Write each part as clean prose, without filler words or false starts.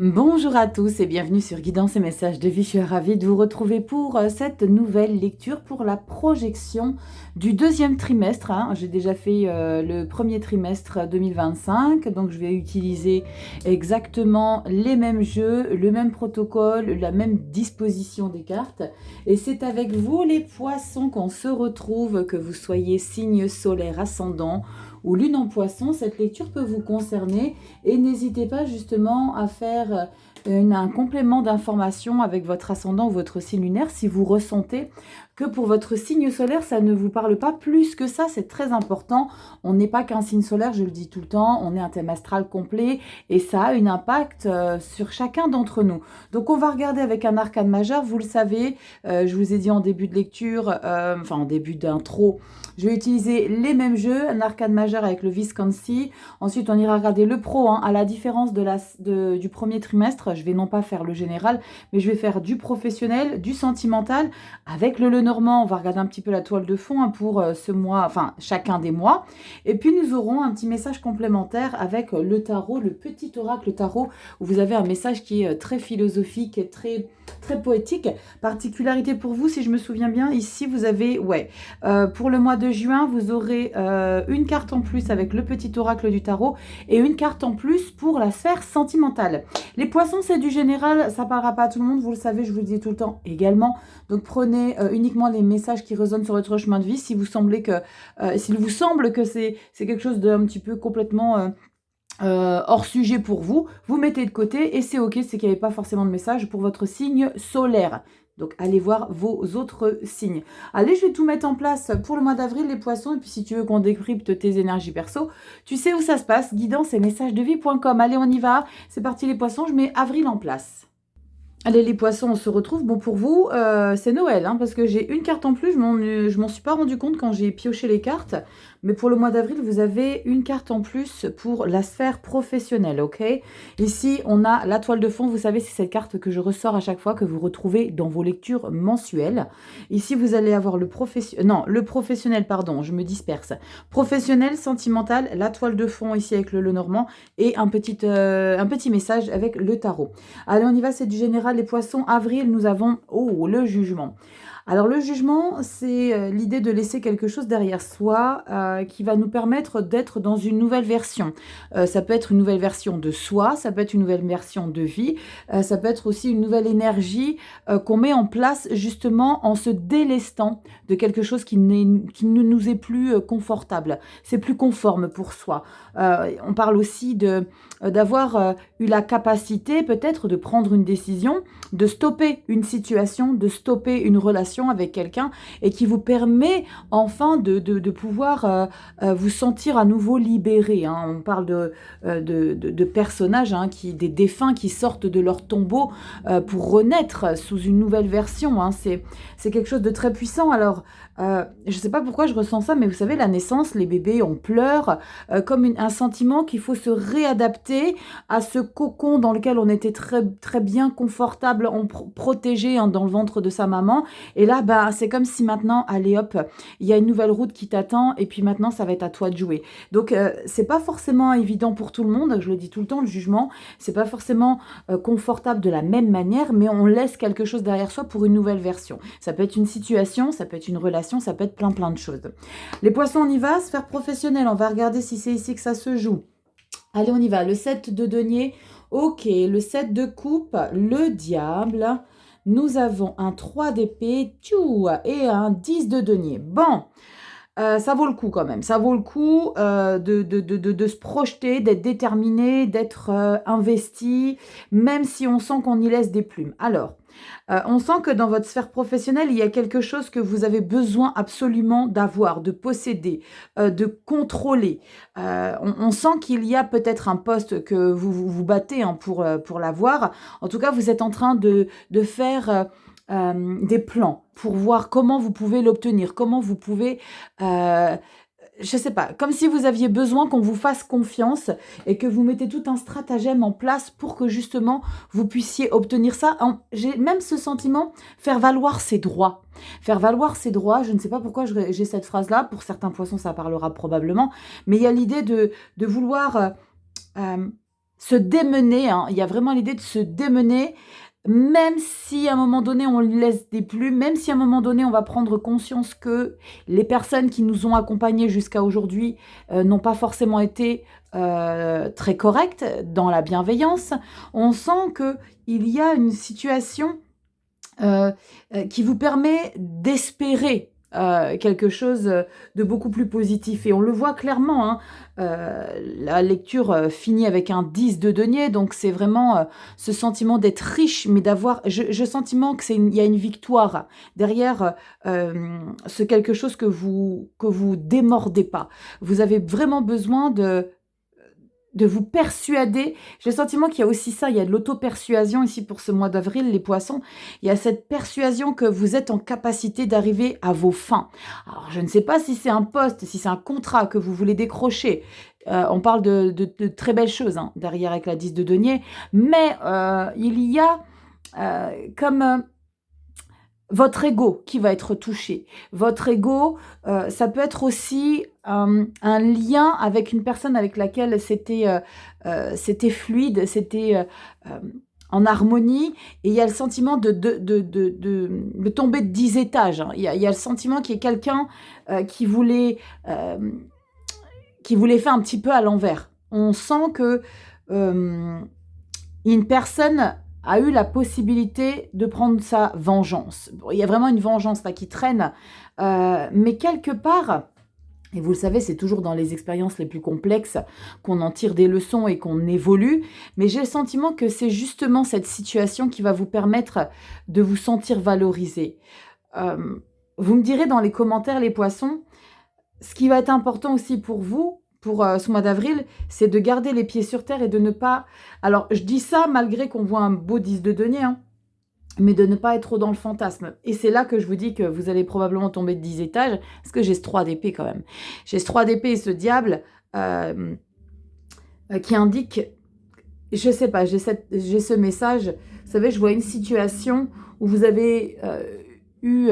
Bonjour à tous et bienvenue sur Guidance et Messages de vie. Je suis ravie de vous retrouver pour cette nouvelle lecture pour la projection du deuxième trimestre. J'ai déjà fait le premier trimestre 2025, donc je vais utiliser exactement les mêmes jeux, le même protocole, la même disposition des cartes. Et c'est avec vous les poissons qu'on se retrouve, que vous soyez signe solaire ascendant ou lune en poisson, cette lecture peut vous concerner et n'hésitez pas justement à faire un complément d'information avec votre ascendant ou votre signe lunaire si vous ressentez que pour votre signe solaire, ça ne vous parle pas plus que ça, c'est très important. On n'est pas qu'un signe solaire, je le dis tout le temps, on est un thème astral complet et ça a un impact sur chacun d'entre nous. Donc on va regarder avec un arcane majeur, vous le savez, je vous ai dit en début de lecture, en début d'intro, je vais utiliser les mêmes jeux, un arcane majeur avec le Visconti. Ensuite, on ira regarder le pro, à la différence du premier trimestre. Je vais non pas faire le général, mais je vais faire du professionnel, du sentimental. Avec le Lenormand, on va regarder un petit peu la toile de fond pour ce mois, enfin chacun des mois. Et puis, nous aurons un petit message complémentaire avec le tarot, le petit oracle tarot, où vous avez un message qui est très philosophique et très, très poétique. Particularité pour vous, si je me souviens bien, ici, vous avez, pour le mois de juin, vous aurez une carte en plus avec le petit oracle du tarot et une carte en plus pour la sphère sentimentale. Les poissons, c'est du général, ça ne parlera pas à tout le monde, vous le savez, je vous le dis tout le temps également. Donc prenez uniquement les messages qui résonnent sur votre chemin de vie. S'il vous semble que c'est quelque chose d'un petit peu complètement hors sujet pour vous, vous mettez de côté et c'est ok, c'est qu'il n'y avait pas forcément de message pour votre signe solaire. Donc, allez voir vos autres signes. Allez, je vais tout mettre en place pour le mois d'avril, les poissons. Et puis, si tu veux qu'on décrypte tes énergies perso, tu sais où ça se passe, guidance et messagesdevie.com. Allez, on y va. C'est parti, les poissons. Je mets avril en place. Allez, les poissons, on se retrouve. Bon, pour vous, c'est Noël, parce que j'ai une carte en plus. Je m'en suis pas rendu compte quand j'ai pioché les cartes. Mais pour le mois d'avril, vous avez une carte en plus pour la sphère professionnelle, ok? Ici, on a la toile de fond. Vous savez, c'est cette carte que je ressors à chaque fois, que vous retrouvez dans vos lectures mensuelles. Ici, vous allez avoir le professionnel, pardon, je me disperse. Professionnel, sentimental, la toile de fond ici avec le Lenormand et un petit message avec le tarot. Allez, on y va, c'est du général. Les poissons, avril, nous avons, le jugement. Alors le jugement, c'est l'idée de laisser quelque chose derrière soi qui va nous permettre d'être dans une nouvelle version. Ça peut être une nouvelle version de soi, ça peut être une nouvelle version de vie, ça peut être aussi une nouvelle énergie qu'on met en place justement en se délestant de quelque chose qui ne nous est plus confortable. C'est plus conforme pour soi. On parle aussi d'avoir eu la capacité peut-être de prendre une décision, de stopper une situation, de stopper une relation avec quelqu'un et qui vous permet enfin de pouvoir vous sentir à nouveau libéré. On parle de personnages, des défunts qui sortent de leur tombeau pour renaître sous une nouvelle version. C'est quelque chose de très puissant. Alors, je ne sais pas pourquoi je ressens ça, mais vous savez, la naissance, les bébés, on pleure comme un sentiment qu'il faut se réadapter à ce cocon dans lequel on était très, très bien confortable, protégé dans le ventre de sa maman. Et là, c'est comme si maintenant, allez hop, il y a une nouvelle route qui t'attend et puis maintenant, ça va être à toi de jouer. Donc, c'est pas forcément évident pour tout le monde, je le dis tout le temps, le jugement, c'est pas forcément confortable de la même manière, mais on laisse quelque chose derrière soi pour une nouvelle version. Ça peut être une situation, ça peut être une relation, ça peut être plein de choses. Les poissons, on y va, sphère professionnelle, on va regarder si c'est ici que ça se joue. Allez, on y va, le 7 de denier, ok, le 7 de coupe, le diable. Nous avons un 3 d'épée, et un 10 de denier. Bon, ça vaut le coup quand même. Ça vaut le coup de se projeter, d'être déterminé, d'être investi, même si on sent qu'on y laisse des plumes. Alors, on sent que dans votre sphère professionnelle, il y a quelque chose que vous avez besoin absolument d'avoir, de posséder, de contrôler. On sent qu'il y a peut-être un poste que vous battez pour l'avoir. En tout cas, vous êtes en train de faire des plans pour voir comment vous pouvez l'obtenir, comment vous pouvez... je sais pas, comme si vous aviez besoin qu'on vous fasse confiance et que vous mettez tout un stratagème en place pour que justement vous puissiez obtenir ça. J'ai même ce sentiment, faire valoir ses droits. Faire valoir ses droits, je ne sais pas pourquoi j'ai cette phrase-là, pour certains poissons ça parlera probablement, mais il y a l'idée de vouloir se démener, hein. Il y a vraiment l'idée de se démener, même si à un moment donné on laisse des plumes, même si à un moment donné on va prendre conscience que les personnes qui nous ont accompagnés jusqu'à aujourd'hui n'ont pas forcément été très correctes dans la bienveillance. On sent qu'il y a une situation qui vous permet d'espérer quelque chose de beaucoup plus positif. Et on le voit clairement, hein, la lecture finit avec un 10 de denier, donc c'est vraiment ce sentiment d'être riche, mais d'avoir, je sentiment que il y a une victoire derrière ce quelque chose que vous démordez pas. Vous avez vraiment besoin de vous persuader. J'ai le sentiment qu'il y a aussi ça, il y a de l'auto-persuasion ici pour ce mois d'avril, les poissons. Il y a cette persuasion que vous êtes en capacité d'arriver à vos fins. Alors, je ne sais pas si c'est un poste, si c'est un contrat que vous voulez décrocher. On parle de très belles choses hein, derrière avec la 10 de denier, mais il y a comme votre ego qui va être touché. Votre ego, ça peut être aussi un lien avec une personne avec laquelle c'était fluide, c'était en harmonie, et il y a le sentiment de tomber de 10 étages. Hein. Il y a le sentiment qu'il y ait quelqu'un qui voulait faire un petit peu à l'envers. On sent que une personne a eu la possibilité de prendre sa vengeance. Bon, il y a vraiment une vengeance là qui traîne, mais quelque part, et vous le savez, c'est toujours dans les expériences les plus complexes qu'on en tire des leçons et qu'on évolue, mais j'ai le sentiment que c'est justement cette situation qui va vous permettre de vous sentir valorisé. Vous me direz dans les commentaires, les poissons, ce qui va être important aussi pour vous, pour ce mois d'avril, c'est de garder les pieds sur terre et de ne pas... Alors, je dis ça malgré qu'on voit un beau 10 de denier, hein, mais de ne pas être trop dans le fantasme. Et c'est là que je vous dis que vous allez probablement tomber de 10 étages, parce que j'ai ce 3 d'épée quand même. J'ai ce 3 d'épée et ce diable qui indique... Je sais pas, j'ai ce message. Vous savez, je vois une situation où vous avez eu...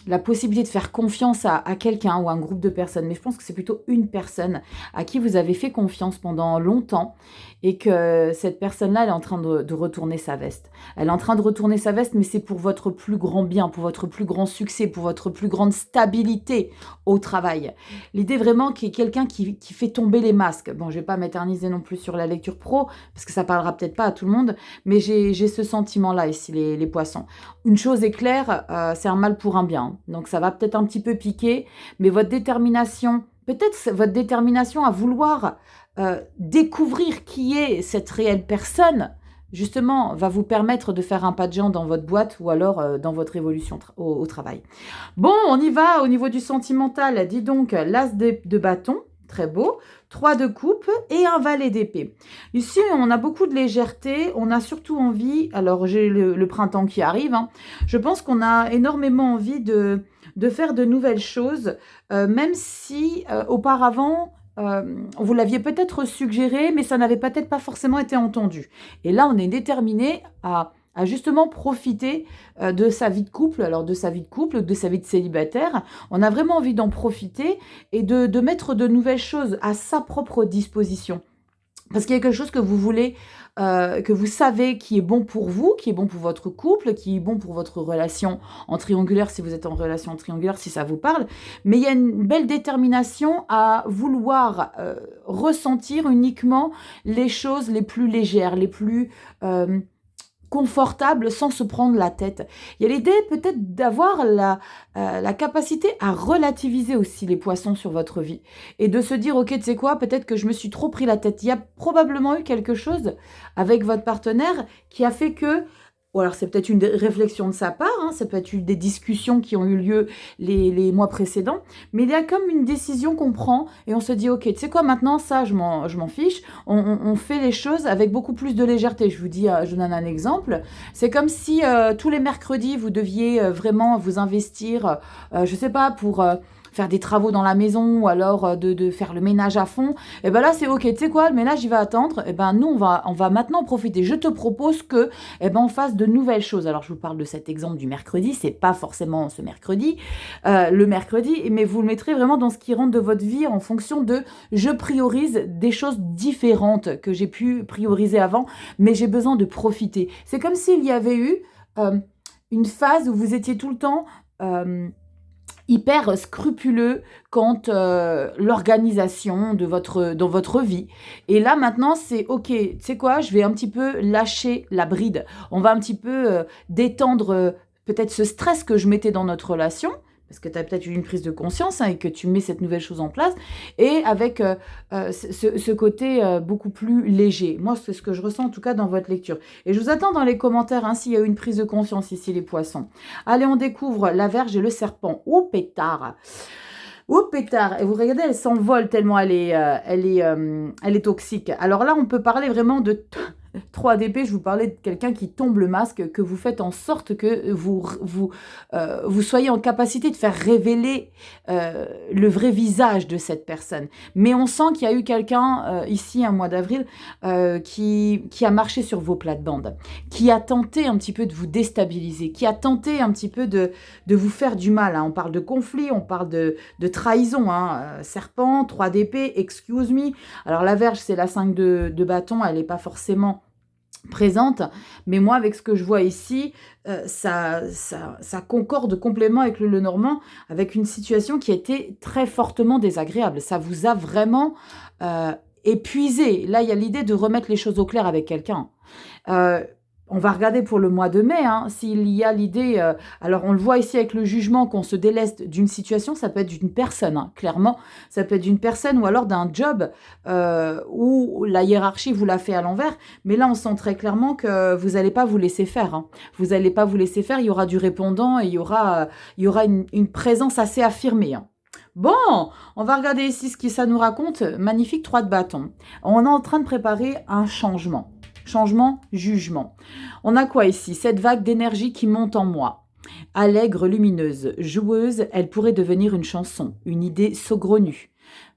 la possibilité de faire confiance à quelqu'un ou à un groupe de personnes. Mais je pense que c'est plutôt une personne à qui vous avez fait confiance pendant longtemps et que cette personne-là, elle est en train de retourner sa veste. Elle est en train de retourner sa veste, mais c'est pour votre plus grand bien, pour votre plus grand succès, pour votre plus grande stabilité au travail. L'idée vraiment qu'il y ait quelqu'un qui fait tomber les masques. Bon, je ne vais pas m'éterniser non plus sur la lecture pro, parce que ça parlera peut-être pas à tout le monde, mais j'ai ce sentiment-là ici, les poissons. Une chose est claire, c'est un mal pour un bien. Donc ça va peut-être un petit peu piquer, mais votre détermination, peut-être votre détermination à vouloir découvrir qui est cette réelle personne, justement, va vous permettre de faire un pas de géant dans votre boîte ou alors dans votre évolution au travail. Bon, on y va au niveau du sentimental. Dis donc, l'as de bâton, très beau, 3 de coupe et un valet d'épée. Ici, on a beaucoup de légèreté, on a surtout envie, alors j'ai le printemps qui arrive, hein, je pense qu'on a énormément envie de faire de nouvelles choses, même si auparavant, vous l'aviez peut-être suggéré, mais ça n'avait peut-être pas forcément été entendu. Et là, on est déterminé à justement profiter de sa vie de couple, alors de sa vie de couple, de sa vie de célibataire. On a vraiment envie d'en profiter et de mettre de nouvelles choses à sa propre disposition. Parce qu'il y a quelque chose que vous voulez, que vous savez qui est bon pour vous, qui est bon pour votre couple, qui est bon pour votre relation en triangulaire, si vous êtes en relation en triangulaire, si ça vous parle. Mais il y a une belle détermination à vouloir ressentir uniquement les choses les plus légères, les plus... confortable sans se prendre la tête. Il y a l'idée peut-être d'avoir la capacité à relativiser aussi les poissons sur votre vie et de se dire, ok, tu sais quoi, peut-être que je me suis trop pris la tête. Il y a probablement eu quelque chose avec votre partenaire qui a fait que, ou alors c'est peut-être une réflexion de sa part, hein, ça peut être des discussions qui ont eu lieu les mois précédents, mais il y a comme une décision qu'on prend et on se dit, ok, tu sais quoi, maintenant ça, je m'en fiche, on fait les choses avec beaucoup plus de légèreté. Je vous dis, je donne un exemple, c'est comme si tous les mercredis, vous deviez vraiment vous investir, je sais pas, pour... faire des travaux dans la maison ou alors de faire le ménage à fond, et ben là c'est ok, tu sais quoi, le ménage il va attendre, et ben nous on va maintenant profiter. Je te propose que on fasse de nouvelles choses. Alors je vous parle de cet exemple du mercredi, c'est pas forcément ce mercredi, le mercredi, mais vous le mettrez vraiment dans ce qui rentre de votre vie en fonction de je priorise des choses différentes que j'ai pu prioriser avant, mais j'ai besoin de profiter. C'est comme s'il y avait eu une phase où vous étiez tout le temps hyper scrupuleux quant l'organisation dans votre vie. Et là, maintenant, c'est OK, tu sais quoi, je vais un petit peu lâcher la bride. On va un petit peu détendre peut-être ce stress que je mettais dans notre relation, parce que tu as peut-être eu une prise de conscience et que tu mets cette nouvelle chose en place, et avec ce côté beaucoup plus léger. Moi, c'est ce que je ressens en tout cas dans votre lecture. Et je vous attends dans les commentaires s'il y a eu une prise de conscience ici, les poissons. Allez, on découvre la Vierge et le serpent. Oh, pétard! Oh pétard, et vous regardez, elle s'envole tellement elle est toxique. Alors là, on peut parler vraiment de 3 d'épée, je vous parlais de quelqu'un qui tombe le masque, que vous faites en sorte que vous soyez en capacité de faire révéler le vrai visage de cette personne. Mais on sent qu'il y a eu quelqu'un ici, un mois d'avril, qui a marché sur vos plates-bandes, qui a tenté un petit peu de vous déstabiliser, qui a tenté un petit peu de vous faire du mal. On parle de conflit, on parle de trahison. Serpent, 3 d'épée, excuse me. Alors la Vierge, c'est la 5 de bâton, elle n'est pas forcément présente, mais moi avec ce que je vois ici, ça concorde complètement avec le Lenormand, avec une situation qui a été très fortement désagréable. Ça vous a vraiment épuisé. Là, il y a l'idée de remettre les choses au clair avec quelqu'un. On va regarder pour le mois de mai, s'il y a l'idée, alors on le voit ici avec le jugement, qu'on se déleste d'une situation, ça peut être d'une personne, clairement, ça peut être d'une personne ou alors d'un job où la hiérarchie vous l'a fait à l'envers, mais là on sent très clairement que vous n'allez pas vous laisser faire, vous n'allez pas vous laisser faire, il y aura du répondant et il y aura une présence assez affirmée. Bon, on va regarder ici ce que ça nous raconte. Magnifique 3 de bâton. On est en train de préparer un changement. Changement, jugement. On a quoi ici? Cette vague d'énergie qui monte en moi. Allègre, lumineuse, joueuse, elle pourrait devenir une chanson, une idée saugrenue,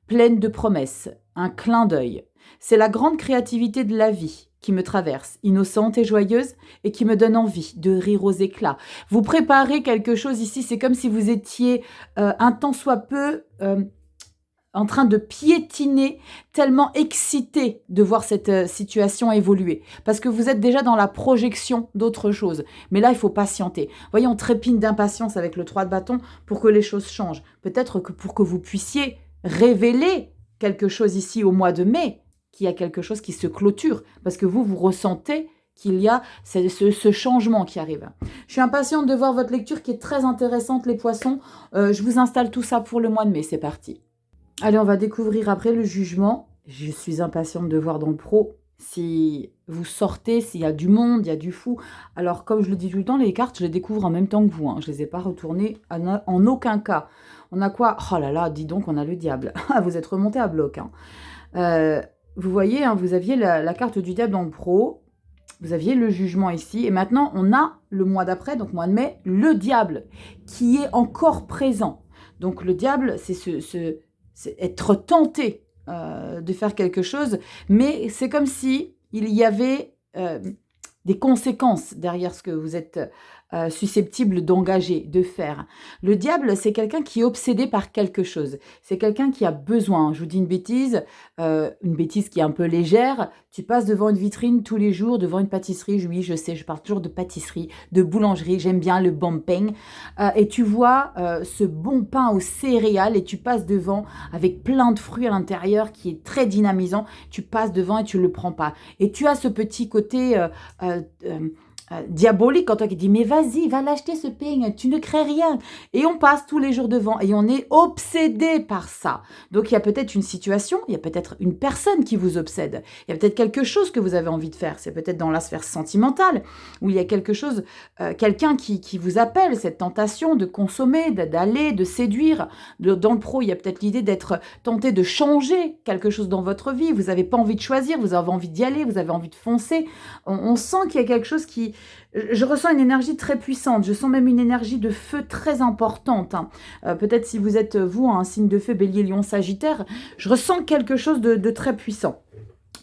pleine de promesses, un clin d'œil. C'est la grande créativité de la vie qui me traverse, innocente et joyeuse, et qui me donne envie de rire aux éclats. Vous préparez quelque chose ici, c'est comme si vous étiez un tant soit peu... en train de piétiner, tellement excité de voir cette situation évoluer. Parce que vous êtes déjà dans la projection d'autre chose. Mais là, il faut patienter. Vous voyez, on trépigne d'impatience avec le 3 de bâton pour que les choses changent. Peut-être que pour que vous puissiez révéler quelque chose ici au mois de mai, qu'il y a quelque chose qui se clôture. Parce que vous ressentez qu'il y a ce changement qui arrive. Je suis impatiente de voir votre lecture qui est très intéressante, les poissons. Je vous installe tout ça pour le mois de mai. C'est parti. Allez, on va découvrir après le jugement. Je suis impatiente de voir dans le pro si vous sortez, s'il y a du monde, il y a du fou. Alors, comme je le dis tout le temps, les cartes, je les découvre en même temps que vous. Je ne les ai pas retournées en aucun cas. On a quoi? Oh là là, dis donc, on a le diable. Vous êtes remonté à bloc. Vous voyez, vous aviez la carte du diable dans le pro. Vous aviez le jugement ici. Et maintenant, on a le mois d'après, donc mois de mai, le diable qui est encore présent. Donc, le diable, c'est être tenté de faire quelque chose, mais c'est comme si il y avait des conséquences derrière ce que vous êtes susceptible d'engager, de faire. Le diable, c'est quelqu'un qui est obsédé par quelque chose. C'est quelqu'un qui a besoin. Je vous dis une bêtise qui est un peu légère. Tu passes devant une vitrine tous les jours, devant une pâtisserie. Oui, je sais, je parle toujours de pâtisserie, de boulangerie. J'aime bien le bon pain. Et tu vois ce bon pain aux céréales et tu passes devant avec plein de fruits à l'intérieur qui est très dynamisant. Tu passes devant et tu ne le prends pas. Et tu as ce petit côté... diabolique en toi qui dit mais vas-y, va l'acheter ce pain, tu ne crées rien. Et on passe tous les jours devant et on est obsédé par ça. Donc il y a peut-être une situation, il y a peut-être une personne qui vous obsède, il y a peut-être quelque chose que vous avez envie de faire, c'est peut-être dans la sphère sentimentale, où il y a quelque chose, quelqu'un qui vous appelle, cette tentation de consommer, d'aller, de séduire. Dans le pro, il y a peut-être l'idée d'être tenté de changer quelque chose dans votre vie, vous n'avez pas envie de choisir, vous avez envie d'y aller, vous avez envie de foncer. On sent qu'il y a quelque chose qui Je ressens une énergie très puissante, je sens même une énergie de feu très importante. Hein. Peut-être si vous êtes, vous, un signe de feu, bélier, lion, sagittaire, je ressens quelque chose de très puissant.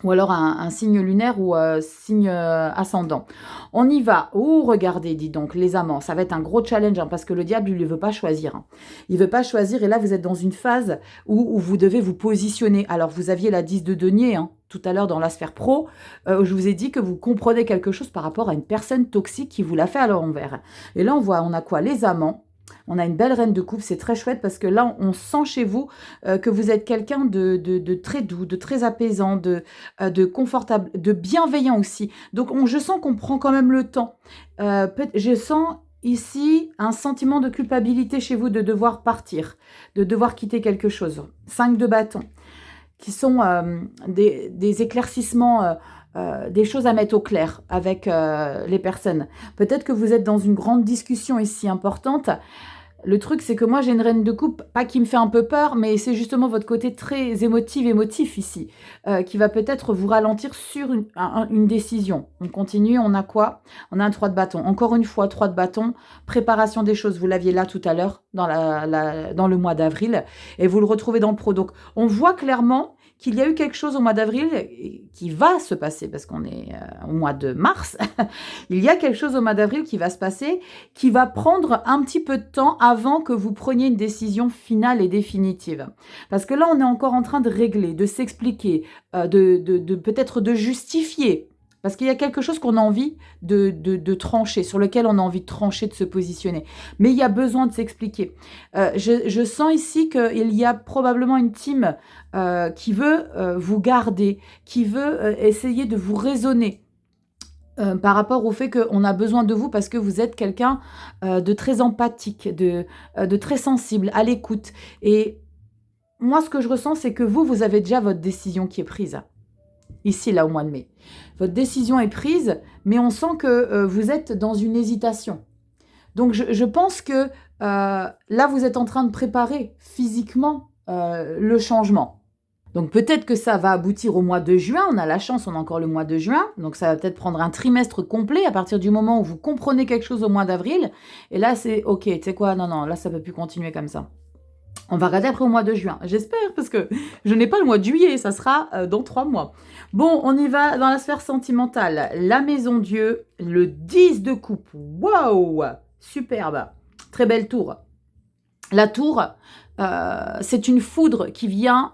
Ou alors un signe lunaire ou signe ascendant. On y va. Oh, regardez, dis donc, les amants. Ça va être un gros challenge hein, parce que le diable, il ne veut pas choisir. Hein. Il ne veut pas choisir et là, vous êtes dans une phase où vous devez vous positionner. Alors, vous aviez la 10 de denier hein, tout à l'heure dans la sphère pro. Je vous ai dit que vous comprenez quelque chose par rapport à une personne toxique qui vous l'a fait à l'envers. Et là, on a quoi? Les amants. On a une belle reine de coupe, c'est très chouette parce que là, on sent chez vous que vous êtes quelqu'un de très doux, de très apaisant, de confortable, de bienveillant aussi. Donc, je sens qu'on prend quand même le temps. Je sens ici un sentiment de culpabilité chez vous de devoir partir, de devoir quitter quelque chose. 5 de bâton, qui sont des éclaircissements... des choses à mettre au clair avec les personnes. Peut-être que vous êtes dans une grande discussion ici importante. Le truc, c'est que moi, j'ai une reine de coupe, pas qui me fait un peu peur, mais c'est justement votre côté très émotif ici, qui va peut-être vous ralentir sur une décision. On continue, on a quoi? On a un 3 de bâton. Encore une fois, 3 de bâton, préparation des choses. Vous l'aviez là tout à l'heure, dans le mois d'avril, et vous le retrouvez dans le pro. Donc, on voit clairement qu'il y a eu quelque chose au mois d'avril qui va se passer, parce qu'on est au mois de mars, il y a quelque chose au mois d'avril qui va se passer, qui va prendre un petit peu de temps avant que vous preniez une décision finale et définitive. Parce que là, on est encore en train de régler, de s'expliquer, peut-être de justifier. Parce qu'il y a quelque chose qu'on a envie de trancher, sur lequel on a envie de trancher, de se positionner. Mais il y a besoin de s'expliquer. Je sens ici qu'il y a probablement une team qui veut vous garder, qui veut essayer de vous raisonner. Par rapport au fait qu'on a besoin de vous parce que vous êtes quelqu'un de très empathique, de très sensible, à l'écoute. Et moi, ce que je ressens, c'est que vous avez déjà votre décision qui est prise. Ici, là, au mois de mai. Votre décision est prise, mais on sent que vous êtes dans une hésitation. Donc, je pense que là, vous êtes en train de préparer physiquement le changement. Donc, peut-être que ça va aboutir au mois de juin. On a la chance, on a encore le mois de juin. Donc, ça va peut-être prendre un trimestre complet à partir du moment où vous comprenez quelque chose au mois d'avril. Et là, c'est OK, tu sais quoi? Non, là, ça ne peut plus continuer comme ça. On va regarder après au mois de juin. J'espère, parce que je n'ai pas le mois de juillet. Ça sera dans 3 mois. Bon, on y va dans la sphère sentimentale. La maison Dieu, le 10 de coupe. Waouh! Superbe. Très belle tour. La tour, c'est une foudre qui vient...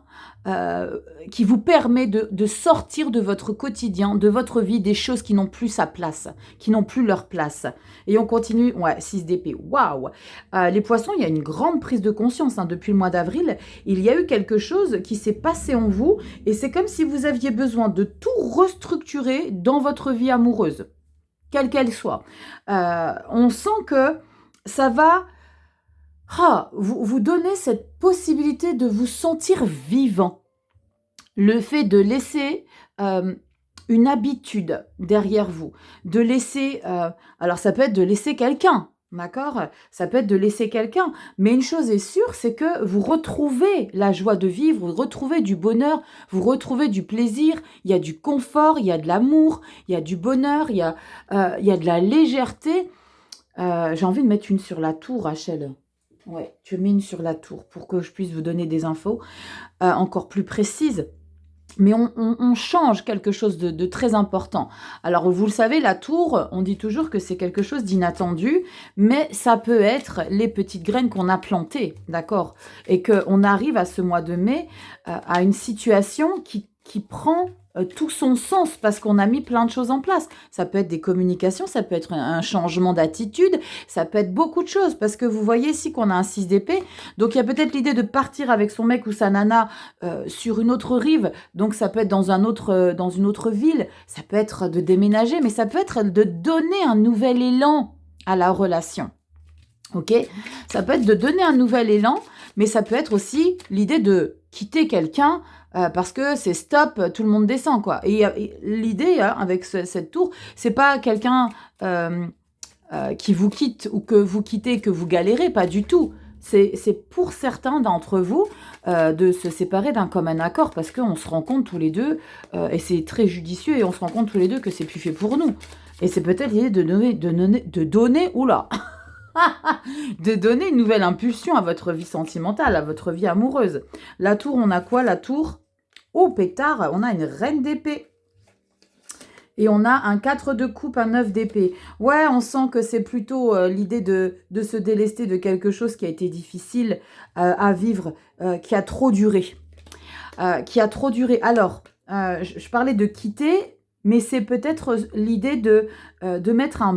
qui vous permet de sortir de votre quotidien, de votre vie, des choses qui n'ont plus sa place, qui n'ont plus leur place. Et on continue, ouais, 6 d'épée, waouh! Les poissons, il y a une grande prise de conscience, hein, depuis le mois d'avril, il y a eu quelque chose qui s'est passé en vous, et c'est comme si vous aviez besoin de tout restructurer dans votre vie amoureuse, quelle qu'elle soit. On sent que ça va... vous donnez cette possibilité de vous sentir vivant. Le fait de laisser une habitude derrière vous, de laisser... alors ça peut être de laisser quelqu'un, d'accord? Ça peut être de laisser quelqu'un, mais une chose est sûre, c'est que vous retrouvez la joie de vivre, vous retrouvez du bonheur, vous retrouvez du plaisir, il y a du confort, il y a de l'amour, il y a du bonheur, il y a de la légèreté. J'ai envie de mettre une sur la tour, Rachel. Ouais, tu mets une sur la tour pour que je puisse vous donner des infos encore plus précises. Mais on change quelque chose de très important. Alors, vous le savez, la tour, on dit toujours que c'est quelque chose d'inattendu, mais ça peut être les petites graines qu'on a plantées, d'accord? Et qu'on arrive à ce mois de mai à une situation qui prend tout son sens parce qu'on a mis plein de choses en place. Ça peut être des communications, ça peut être un changement d'attitude, ça peut être beaucoup de choses parce que vous voyez ici qu'on a un 6 d'épée. Donc, il y a peut-être l'idée de partir avec son mec ou sa nana sur une autre rive. Donc, ça peut être dans une autre ville. Ça peut être de déménager, mais ça peut être de donner un nouvel élan à la relation. Ok? Ça peut être de donner un nouvel élan, mais ça peut être aussi l'idée de quitter quelqu'un parce que c'est stop, tout le monde descend, quoi. Et l'idée avec cette tour, c'est pas quelqu'un qui vous quitte ou que vous quittez, que vous galérez, pas du tout. C'est pour certains d'entre vous de se séparer d'un commun accord parce qu'on se rend compte tous les deux, et c'est très judicieux, et on se rend compte tous les deux que c'est plus fait pour nous. Et c'est peut-être l'idée oula, de donner une nouvelle impulsion à votre vie sentimentale, à votre vie amoureuse. La tour, on a quoi? La tour, oh pétard, on a une reine d'épée. Et on a un 4 de coupe, un 9 d'épée. Ouais, on sent que c'est plutôt l'idée de se délester de quelque chose qui a été difficile à vivre, qui a trop duré. Alors, je parlais de quitter, mais c'est peut-être l'idée de mettre un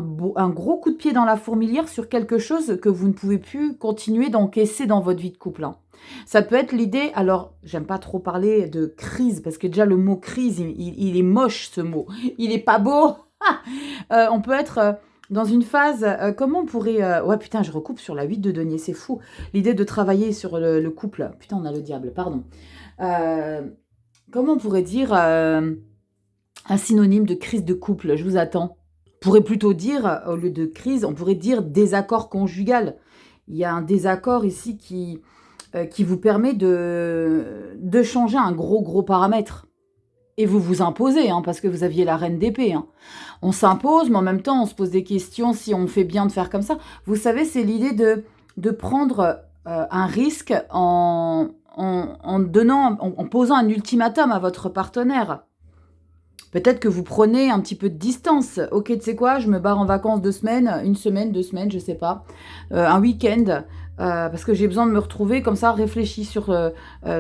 gros coup de pied dans la fourmilière sur quelque chose que vous ne pouvez plus continuer d'encaisser dans votre vie de couple. Hein. Ça peut être l'idée, alors j'aime pas trop parler de crise, parce que déjà le mot crise, il est moche ce mot, il est pas beau. On peut être dans une phase, comment on pourrait... ouais putain, je recoupe sur la 8 de denier, c'est fou. L'idée de travailler sur le couple, putain on a le diable, pardon. Comment on pourrait dire un synonyme de crise de couple? Je vous attends. On pourrait plutôt dire, au lieu de crise, on pourrait dire désaccord conjugal. Il y a un désaccord ici qui vous permet de changer un gros paramètre. Et vous vous imposez, hein, parce que vous aviez la reine d'épée. Hein. On s'impose, mais en même temps, on se pose des questions si on fait bien de faire comme ça. Vous savez, c'est l'idée de prendre un risque en posant un ultimatum à votre partenaire. Peut-être que vous prenez un petit peu de distance. Ok, tu sais quoi, je me barre en vacances 2 semaines, 1 semaine, 2 semaines, je sais pas. Un week-end, parce que j'ai besoin de me retrouver. Comme ça, réfléchis sur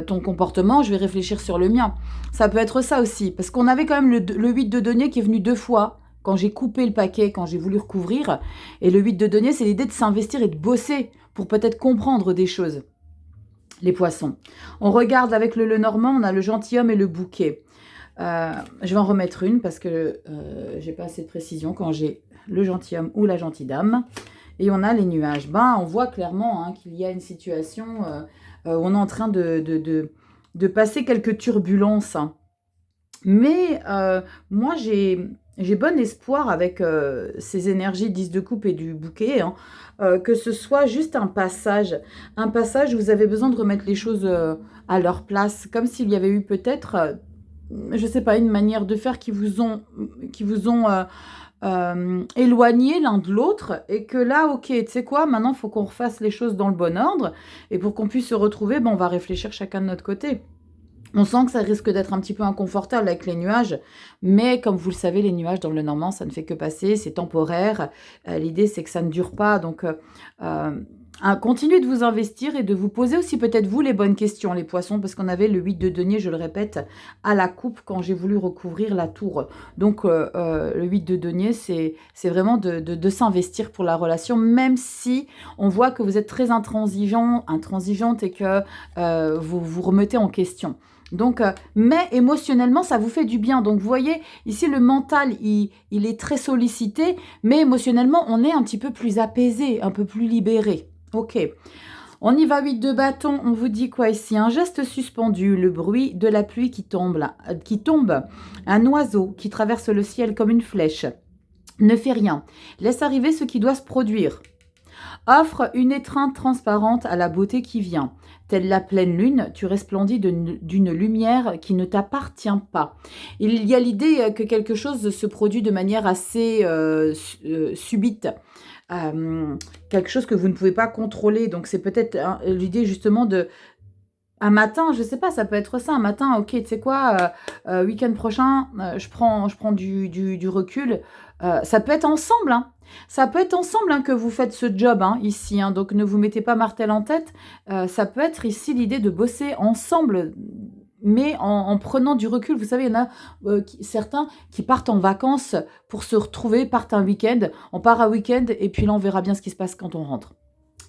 ton comportement, je vais réfléchir sur le mien. Ça peut être ça aussi. Parce qu'on avait quand même le 8 de denier qui est venu 2 fois. Quand j'ai coupé le paquet, quand j'ai voulu recouvrir. Et le 8 de denier, c'est l'idée de s'investir et de bosser pour peut-être comprendre des choses. Les poissons. On regarde avec le Lenormand, on a le gentilhomme et le bouquet. Je vais en remettre une parce que j'ai pas assez de précision quand j'ai le gentilhomme ou la gentille dame. Et on a les nuages. On voit clairement hein, qu'il y a une situation où on est en train de passer quelques turbulences. Hein. Mais moi, j'ai bon espoir avec ces énergies 10 de coupe et du bouquet, hein, que ce soit juste un passage. Un passage où vous avez besoin de remettre les choses à leur place. Comme s'il y avait eu peut-être... je sais pas, une manière de faire qui vous ont éloignés l'un de l'autre et que là, ok, tu sais quoi, maintenant, il faut qu'on refasse les choses dans le bon ordre et pour qu'on puisse se retrouver, on va réfléchir chacun de notre côté. On sent que ça risque d'être un petit peu inconfortable avec les nuages, mais comme vous le savez, les nuages dans le Normand, ça ne fait que passer, c'est temporaire. L'idée, c'est que ça ne dure pas, donc... continuez de vous investir et de vous poser aussi peut-être vous les bonnes questions, les poissons, parce qu'on avait le 8 de denier, je le répète, à la coupe quand j'ai voulu recouvrir la tour. Donc, le 8 de denier, c'est vraiment de s'investir pour la relation, même si on voit que vous êtes très intransigeante et que vous vous remettez en question. Donc, mais émotionnellement, ça vous fait du bien. Donc, vous voyez, ici, le mental, il est très sollicité, mais émotionnellement, on est un petit peu plus apaisé, un peu plus libéré. Ok, on y va, 8 de bâton, on vous dit quoi ici? Un geste suspendu, le bruit de la pluie qui tombe, un oiseau qui traverse le ciel comme une flèche. Ne fait rien, laisse arriver ce qui doit se produire. Offre une étreinte transparente à la beauté qui vient. Telle la pleine lune, tu resplendis d'une lumière qui ne t'appartient pas. Il y a l'idée que quelque chose se produit de manière assez subite. Quelque chose que vous ne pouvez pas contrôler. Donc, c'est peut-être l'idée justement de... Un matin, je sais pas, ça peut être ça. Un matin, ok, tu sais quoi, week-end prochain, je prends du recul. Ça peut être ensemble, hein. Ça peut être ensemble hein, que vous faites ce job hein, ici. Hein, donc, ne vous mettez pas martel en tête. Ça peut être ici l'idée de bosser ensemble, mais en prenant du recul. Vous savez, il y en a certains qui partent en vacances pour se retrouver, partent un week-end. On part un week-end et puis là, on verra bien ce qui se passe quand on rentre.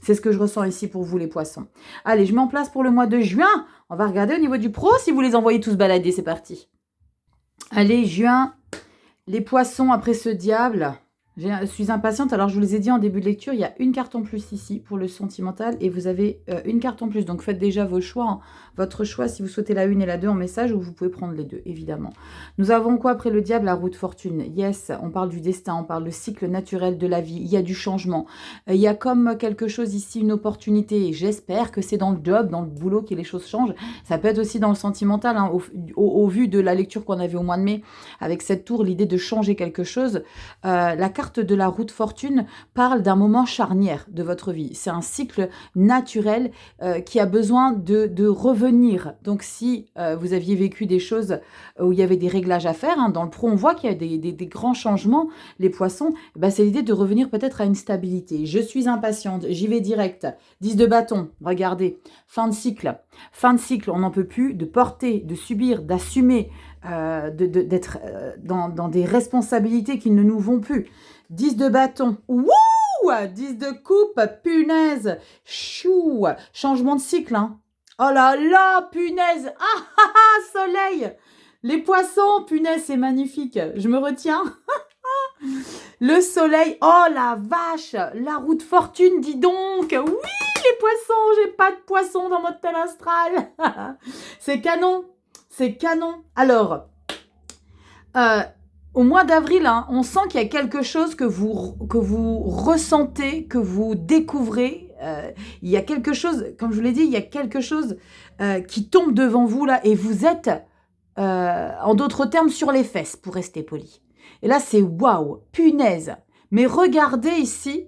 C'est ce que je ressens ici pour vous, les poissons. Allez, je mets en place pour le mois de juin. On va regarder au niveau du pro si vous les envoyez tous balader. C'est parti. Allez, juin. Les poissons, après ce diable. Je suis impatiente. Alors, je vous les ai dit en début de lecture, il y a une carte en plus ici pour le sentimental et vous avez une carte en plus. Donc, faites déjà vos choix, hein. Votre choix si vous souhaitez la 1 et la 2 en message ou vous pouvez prendre les deux, évidemment. Nous avons quoi après le diable? La roue de fortune. Yes, on parle du destin, on parle du cycle naturel de la vie. Il y a du changement. Il y a comme quelque chose ici, une opportunité. Et j'espère que c'est dans le job, dans le boulot que les choses changent. Ça peut être aussi dans le sentimental, hein, au vu de la lecture qu'on avait au mois de mai avec cette tour, l'idée de changer quelque chose. La carte de la roue de fortune parle d'un moment charnière de votre vie. C'est un cycle naturel qui a besoin de revenir. Donc, si vous aviez vécu des choses où il y avait des réglages à faire, hein, dans le pro, on voit qu'il y a des grands changements, les poissons, ben, c'est l'idée de revenir peut-être à une stabilité. Je suis impatiente, j'y vais direct. 10 de bâton, regardez, fin de cycle. Fin de cycle, on n'en peut plus de porter, de subir, d'assumer, d'être dans des responsabilités qui ne nous vont plus. 10 de bâton. Wouh! 10 de coupe. Punaise. Chou. Changement de cycle. Hein. Oh là là, punaise. Ah ah ah, soleil. Les poissons, punaise, c'est magnifique. Je me retiens. Le soleil. Oh la vache. La roue de fortune, dis donc. Oui, les poissons. J'ai pas de poissons dans mon tel astral. C'est canon. C'est canon. Alors, au mois d'avril, hein, on sent qu'il y a quelque chose que vous ressentez, que vous découvrez. Il y a quelque chose, comme je vous l'ai dit, il y a quelque chose qui tombe devant vous là et vous êtes, en d'autres termes, sur les fesses, pour rester poli. Et là, c'est waouh, punaise. Mais regardez ici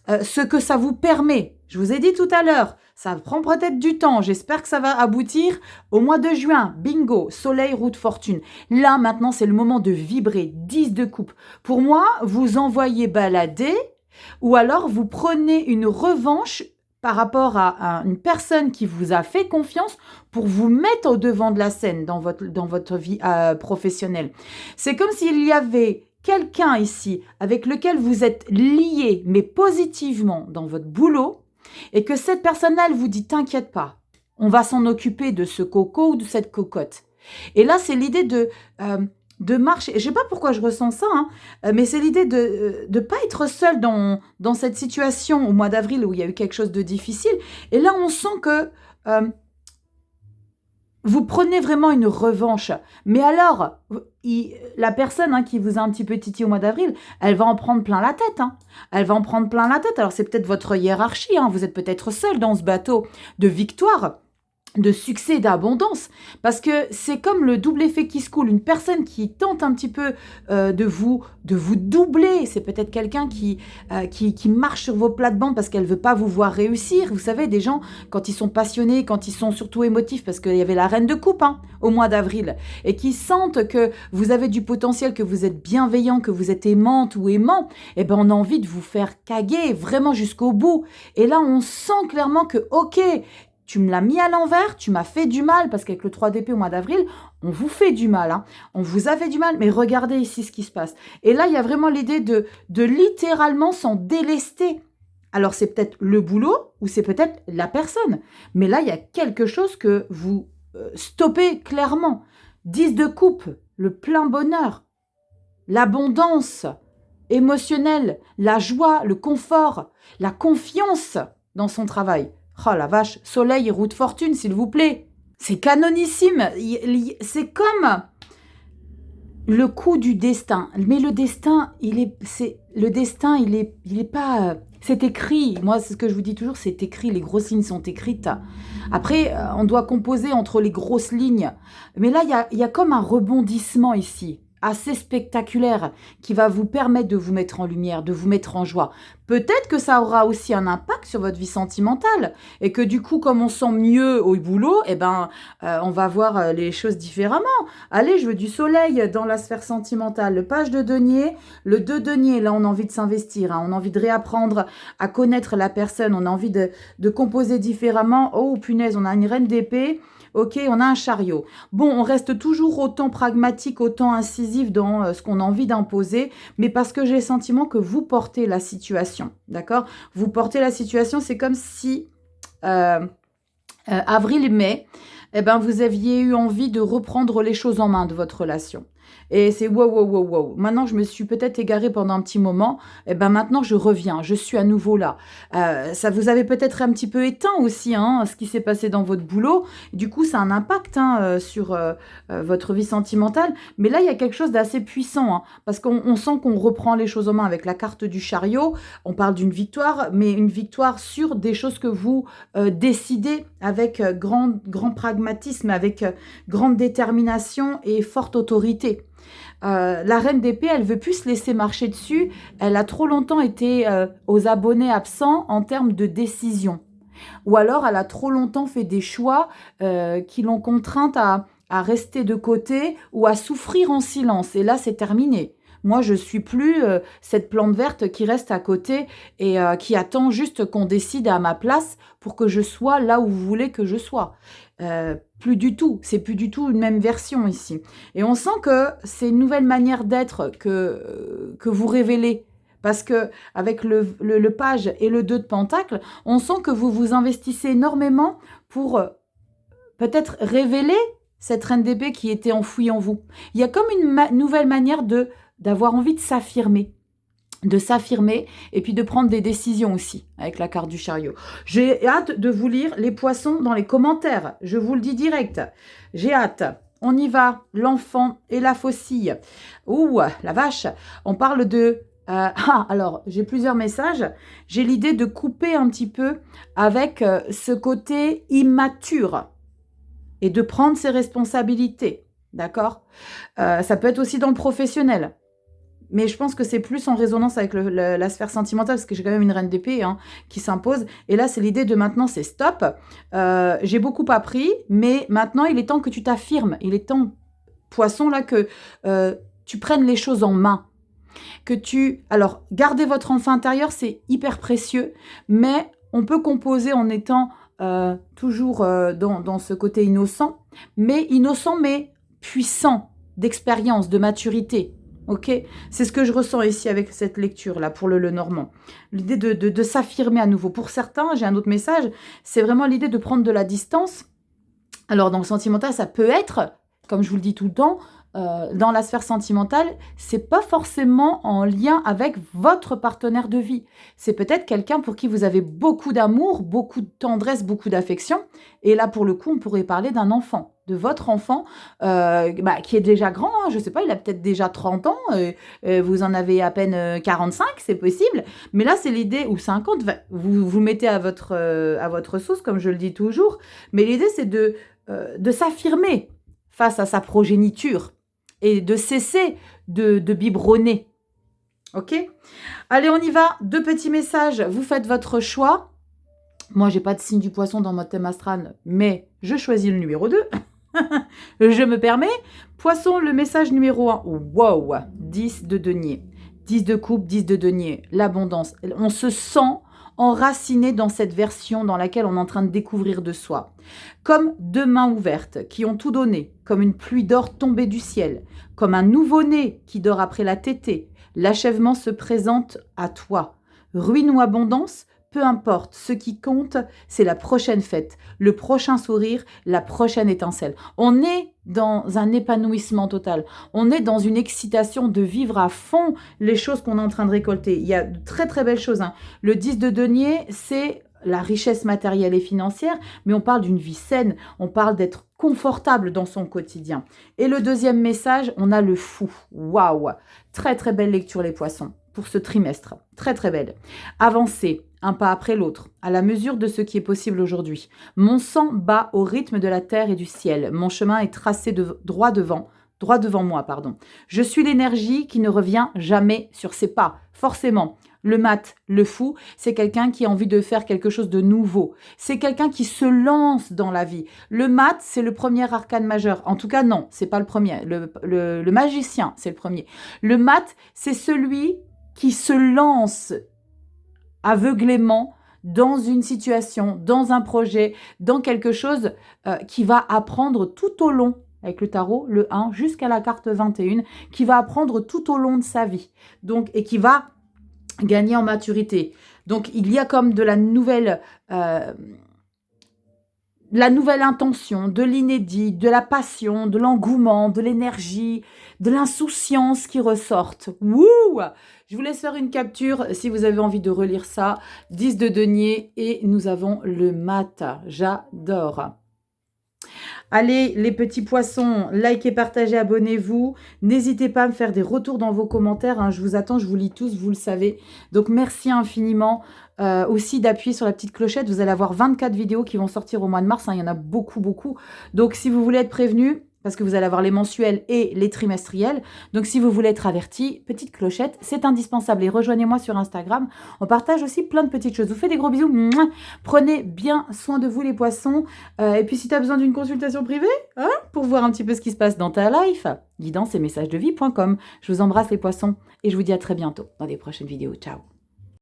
ce que ça vous permet. Je vous ai dit tout à l'heure, ça prend peut-être du temps. J'espère que ça va aboutir au mois de juin. Bingo, soleil, roue de fortune. Là, maintenant, c'est le moment de vibrer. 10 de coupe. Pour moi, vous envoyez balader ou alors vous prenez une revanche par rapport à une personne qui vous a fait confiance pour vous mettre au devant de la scène dans votre vie professionnelle. C'est comme s'il y avait quelqu'un ici avec lequel vous êtes lié, mais positivement dans votre boulot, et que cette personne-là, elle vous dit, t'inquiète pas, on va s'en occuper de ce coco ou de cette cocotte. Et là, c'est l'idée de marcher. Je ne sais pas pourquoi je ressens ça, hein, mais c'est l'idée de ne pas être seul dans cette situation au mois d'avril où il y a eu quelque chose de difficile. Et là, on sent que vous prenez vraiment une revanche. Mais alors, la personne qui vous a un petit peu titillé au mois d'avril, elle va en prendre plein la tête. Hein. Elle va en prendre plein la tête. Alors, c'est peut-être votre hiérarchie. Hein. Vous êtes peut-être seul dans ce bateau de victoire, de succès, d'abondance, parce que c'est comme le double effet qui se coule, une personne qui tente un petit peu de vous doubler, c'est peut-être quelqu'un qui marche sur vos plates-bandes parce qu'elle veut pas vous voir réussir. Vous savez, des gens, quand ils sont passionnés, quand ils sont surtout émotifs, parce qu'il y avait la reine de coupe au mois d'avril, et qui sentent que vous avez du potentiel, que vous êtes bienveillant, que vous êtes aimante ou aimant, eh ben on a envie de vous faire caguer vraiment jusqu'au bout. Et là, on sent clairement que, ok, tu me l'as mis à l'envers, tu m'as fait du mal, parce qu'avec le 3 d'épée au mois d'avril, on vous fait du mal, hein. On vous a fait du mal, mais regardez ici ce qui se passe. Et là, il y a vraiment l'idée de littéralement s'en délester. Alors, c'est peut-être le boulot, ou c'est peut-être la personne. Mais là, il y a quelque chose que vous stoppez clairement. 10 de coupe, le plein bonheur, l'abondance émotionnelle, la joie, le confort, la confiance dans son travail. Oh la vache, soleil et roue de fortune, s'il vous plaît. C'est canonissime. C'est comme le coup du destin. Mais le destin, il est pas... c'est écrit. Moi, c'est ce que je vous dis toujours, c'est écrit. Les grosses lignes sont écrites. Après, on doit composer entre les grosses lignes. Mais là, il y a comme un rebondissement ici, assez spectaculaire, qui va vous permettre de vous mettre en lumière, de vous mettre en joie. Peut-être que ça aura aussi un impact sur votre vie sentimentale, et que du coup, comme on sent mieux au boulot, eh ben, on va voir les choses différemment. Allez, je veux du soleil dans la sphère sentimentale. Le page de denier, le 2 denier, là, on a envie de s'investir, hein, on a envie de réapprendre à connaître la personne, on a envie de composer différemment. Oh, punaise, on a une reine d'épée. Ok, on a un chariot. Bon, on reste toujours autant pragmatique, autant incisif dans ce qu'on a envie d'imposer, mais parce que j'ai le sentiment que vous portez la situation, d'accord? Vous portez la situation, c'est comme si avril et mai, eh ben, vous aviez eu envie de reprendre les choses en main de votre relation. Et c'est wow, wow, wow, wow. Maintenant, je me suis peut-être égarée pendant un petit moment. Et ben maintenant, je reviens. Je suis à nouveau là. Ça vous avait peut-être un petit peu éteint aussi, hein, ce qui s'est passé dans votre boulot. Du coup, ça a un impact hein, sur votre vie sentimentale. Mais là, il y a quelque chose d'assez puissant. Hein, parce qu'on sent qu'on reprend les choses en main avec la carte du chariot. On parle d'une victoire, mais une victoire sur des choses que vous décidez avec grand pragmatisme, avec grande détermination et forte autorité. La reine d'épée, elle veut plus se laisser marcher dessus. Elle a trop longtemps été aux abonnés absents en termes de décision. Ou alors, elle a trop longtemps fait des choix qui l'ont contrainte à rester de côté ou à souffrir en silence. Et là, c'est terminé. Moi, je suis plus cette plante verte qui reste à côté et qui attend juste qu'on décide à ma place pour que je sois là où vous voulez que je sois. Plus du tout. C'est plus du tout une même version ici. Et on sent que c'est une nouvelle manière d'être que vous révélez. Parce que avec le page et le 2 de Pentacle, on sent que vous vous investissez énormément pour peut-être révéler cette reine d'épée qui était enfouie en vous. Il y a comme une nouvelle manière d'avoir envie de s'affirmer et puis de prendre des décisions aussi avec la carte du chariot. J'ai hâte de vous lire les poissons dans les commentaires. Je vous le dis direct. J'ai hâte. On y va. L'enfant et la faucille. Ouh, la vache. On parle de... alors, j'ai plusieurs messages. J'ai l'idée de couper un petit peu avec ce côté immature et de prendre ses responsabilités. D'accord ça peut être aussi dans le professionnel. Mais je pense que c'est plus en résonance avec la sphère sentimentale, parce que j'ai quand même une reine d'épée hein, qui s'impose. Et là, c'est l'idée de maintenant, c'est stop. J'ai beaucoup appris, mais maintenant, il est temps que tu t'affirmes. Il est temps, poisson, là, que tu prennes les choses en main. Alors, garder votre enfant intérieur, c'est hyper précieux, mais on peut composer en étant toujours dans ce côté innocent, mais puissant, d'expérience, de maturité. Ok, c'est ce que je ressens ici avec cette lecture-là pour le Normand. L'idée de s'affirmer à nouveau. Pour certains, j'ai un autre message, c'est vraiment l'idée de prendre de la distance. Alors, dans le sentimental, ça peut être, comme je vous le dis tout le temps, dans la sphère sentimentale, c'est pas forcément en lien avec votre partenaire de vie. C'est peut-être quelqu'un pour qui vous avez beaucoup d'amour, beaucoup de tendresse, beaucoup d'affection. Et là, pour le coup, on pourrait parler d'un enfant, de votre enfant, qui est déjà grand. Hein, je sais pas, il a peut-être déjà 30 ans. Vous en avez à peine 45, c'est possible. Mais là, c'est l'idée, ou 50, vous mettez à votre sauce, comme je le dis toujours. Mais l'idée, c'est de s'affirmer face à sa progéniture. Et de cesser de biberonner. Ok ? Allez, on y va. 2 petits messages. Vous faites votre choix. Moi, j'ai pas de signe du poisson dans mon thème astral, mais je choisis le numéro 2. Je me permets. Poisson, le message numéro 1. Wow ! 10 de denier. 10 de coupe, 10 de denier. L'abondance. On se sent enraciné dans cette version dans laquelle on est en train de découvrir de soi. Comme 2 mains ouvertes qui ont tout donné, comme une pluie d'or tombée du ciel, comme un nouveau-né qui dort après la tétée. L'achèvement se présente à toi. Ruine ou abondance, peu importe, ce qui compte, c'est la prochaine fête, le prochain sourire, la prochaine étincelle. On est dans un épanouissement total. On est dans une excitation de vivre à fond les choses qu'on est en train de récolter. Il y a de très très belles choses. Hein. Le 10 de denier, c'est la richesse matérielle et financière, mais on parle d'une vie saine, on parle d'être confortable dans son quotidien. Et le deuxième message, on a le fou. Waouh! Très très belle lecture les poissons pour ce trimestre. Très très belle. Avancez un pas après l'autre, à la mesure de ce qui est possible aujourd'hui. Mon sang bat au rythme de la terre et du ciel. Mon chemin est tracé droit devant moi, pardon. Je suis l'énergie qui ne revient jamais sur ses pas. Forcément, le mat, le fou, c'est quelqu'un qui a envie de faire quelque chose de nouveau. C'est quelqu'un qui se lance dans la vie. Le mat, c'est le premier arcane majeur. En tout cas, non, c'est pas le premier. Le magicien, c'est le premier. Le mat, c'est celui qui se lance aveuglément dans une situation, dans un projet, dans quelque chose qui va apprendre tout au long, avec le tarot, le 1, jusqu'à la carte 21, qui va apprendre tout au long de sa vie. Donc, et qui va gagner en maturité. Donc, il y a comme de la nouvelle la nouvelle intention, de l'inédit, de la passion, de l'engouement, de l'énergie, de l'insouciance qui ressortent. Wouh! Je vous laisse faire une capture si vous avez envie de relire ça. 10 de denier et nous avons le mat. J'adore. Allez, les petits poissons, likez, partagez, abonnez-vous. N'hésitez pas à me faire des retours dans vos commentaires. Hein. Je vous attends, je vous lis tous, vous le savez. Donc, merci infiniment. Aussi d'appuyer sur la petite clochette. Vous allez avoir 24 vidéos qui vont sortir au mois de mars. Hein. Il y en a beaucoup, beaucoup. Donc, si vous voulez être prévenu, parce que vous allez avoir les mensuels et les trimestriels. Donc, si vous voulez être averti, petite clochette, c'est indispensable. Et rejoignez-moi sur Instagram. On partage aussi plein de petites choses. Je vous fais des gros bisous. Mouah. Prenez bien soin de vous, les poissons. Et puis, si tu as besoin d'une consultation privée, hein, pour voir un petit peu ce qui se passe dans ta life, guidance et messagesdevie.com. Je vous embrasse, les poissons. Et je vous dis à très bientôt dans des prochaines vidéos. Ciao.